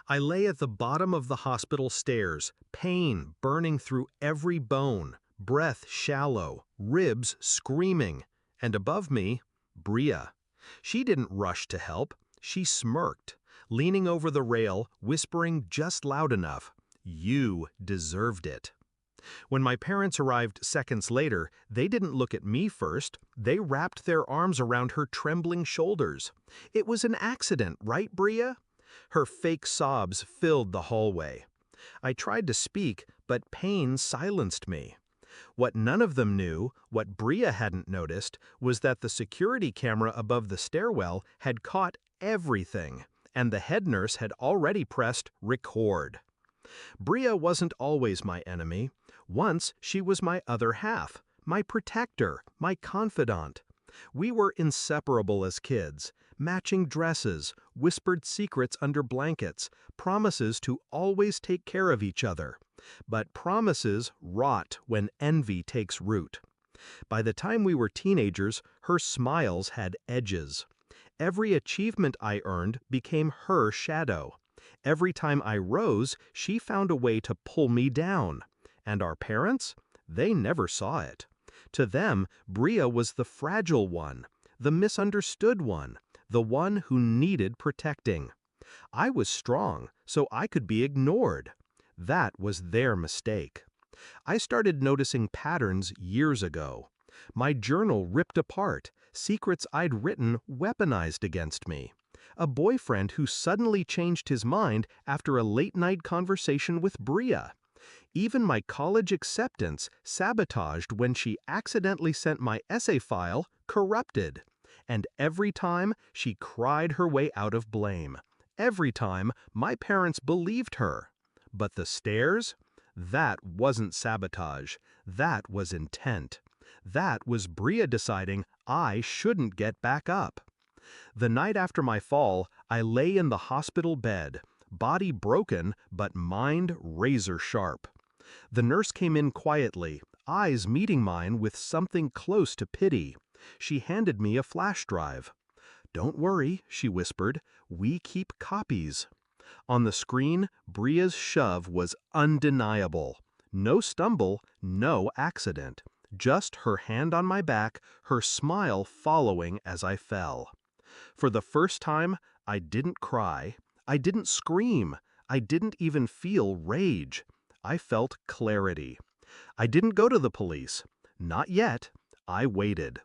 I lay at the bottom of the hospital stairs, pain burning through every bone, breath shallow, ribs screaming, and above me, Bria. She didn't rush to help. She smirked, leaning over the rail, whispering just loud enough, "You deserved it." When my parents arrived seconds later, they didn't look at me first. They wrapped their arms around her trembling shoulders. "It was an accident, right, Bria?" Her fake sobs filled the hallway. I tried to speak, but pain silenced me. What none of them knew, what Bria hadn't noticed, was that the security camera above the stairwell had caught everything, and the head nurse had already pressed record. Bria wasn't always my enemy. Once she was my other half, my protector, my confidant. We were inseparable as kids, matching dresses, whispered secrets under blankets, promises to always take care of each other. But promises rot when envy takes root. By the time we were teenagers, her smiles had edges. Every achievement I earned became her shadow. Every time I rose, she found a way to pull me down. And our parents? They never saw it. To them, Bria was the fragile one, the misunderstood one, the one who needed protecting. I was strong, so I could be ignored. That was their mistake. I started noticing patterns years ago. My journal ripped apart, secrets I'd written weaponized against me. A boyfriend who suddenly changed his mind after a late-night conversation with Bria. Even my college acceptance sabotaged when she accidentally sent my essay file corrupted. And every time she cried her way out of blame. Every time my parents believed her. But the stairs? That wasn't sabotage. That was intent. That was Bria deciding I shouldn't get back up. The night after my fall, I lay in the hospital bed, body broken but mind razor sharp. The nurse came in quietly, eyes meeting mine with something close to pity. She handed me a flash drive. "Don't worry," she whispered, "we keep copies." On the screen, Bria's shove was undeniable. No stumble, no accident. Just her hand on my back, her smile following as I fell. For the first time, I didn't cry. I didn't scream. I didn't even feel rage. I felt clarity. I didn't go to the police. Not yet. I waited.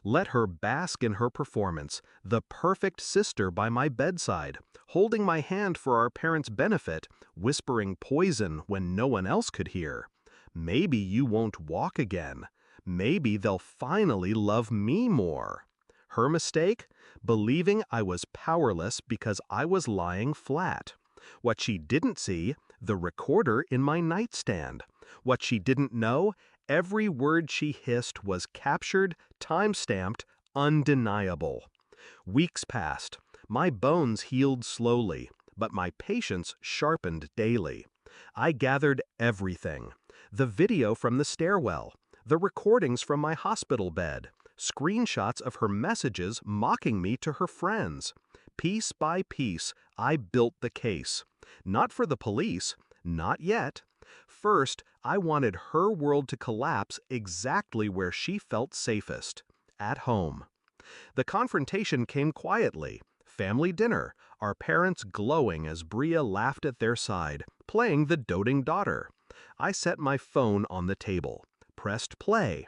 Let her bask in her performance, the perfect sister by my bedside, holding my hand for our parents' benefit, whispering poison when no one else could hear. Maybe you won't walk again. Maybe they'll finally love me more. Her mistake? Believing I was powerless because I was lying flat. What she didn't see, the recorder in my nightstand. What she didn't know, every word she hissed was captured, time-stamped, undeniable. Weeks passed. My bones healed slowly, but my patience sharpened daily. I gathered everything. The video from the stairwell, the recordings from my hospital bed, screenshots of her messages mocking me to her friends. Piece by piece, I built the case. Not for the police, not yet. First, I wanted her world to collapse exactly where she felt safest, at home. The confrontation came quietly. Family dinner, our parents glowing as Bria laughed at their side, playing the doting daughter. I set my phone on the table, pressed play.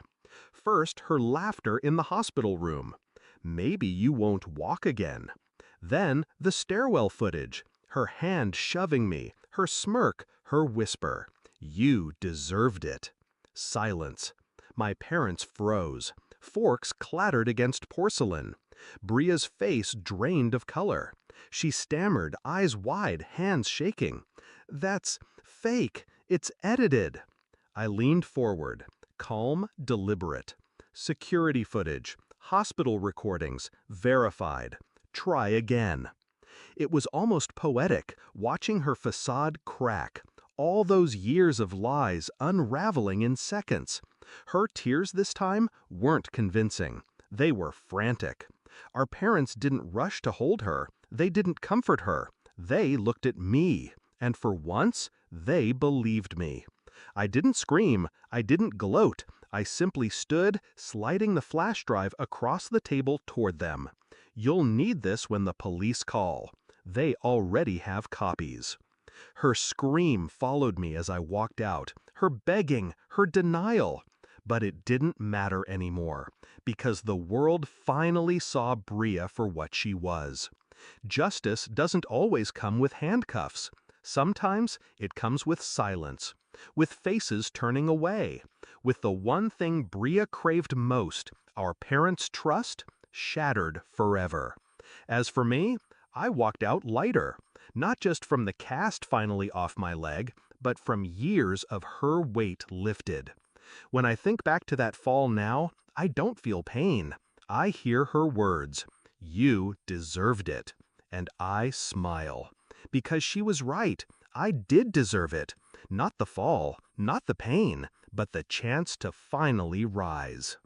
First, her laughter in the hospital room. "Maybe you won't walk again." Then, the stairwell footage, her hand shoving me, her smirk, her whisper. "You deserved it." Silence. My parents froze. Forks clattered against porcelain. Bria's face drained of color. She stammered, eyes wide, hands shaking. "That's fake. It's edited." I leaned forward, calm, deliberate. Security footage, hospital recordings, verified. Try again. It was almost poetic, watching her facade crack. All those years of lies unraveling in seconds. Her tears this time weren't convincing. They were frantic. Our parents didn't rush to hold her. They didn't comfort her. They looked at me, and for once, they believed me. I didn't scream, I didn't gloat, I simply stood, sliding the flash drive across the table toward them. You'll need this when the police call. They already have copies. Her scream followed me as I walked out, her begging, her denial. But it didn't matter anymore, because the world finally saw Bria for what she was. Justice doesn't always come with handcuffs. Sometimes it comes with silence, with faces turning away, with the one thing Bria craved most, our parents' trust, shattered forever. As for me, I walked out lighter, not just from the cast finally off my leg, but from years of her weight lifted. When I think back to that fall now, I don't feel pain. I hear her words, "You deserved it." And I smile. Because she was right. I did deserve it. Not the fall, not the pain, but the chance to finally rise.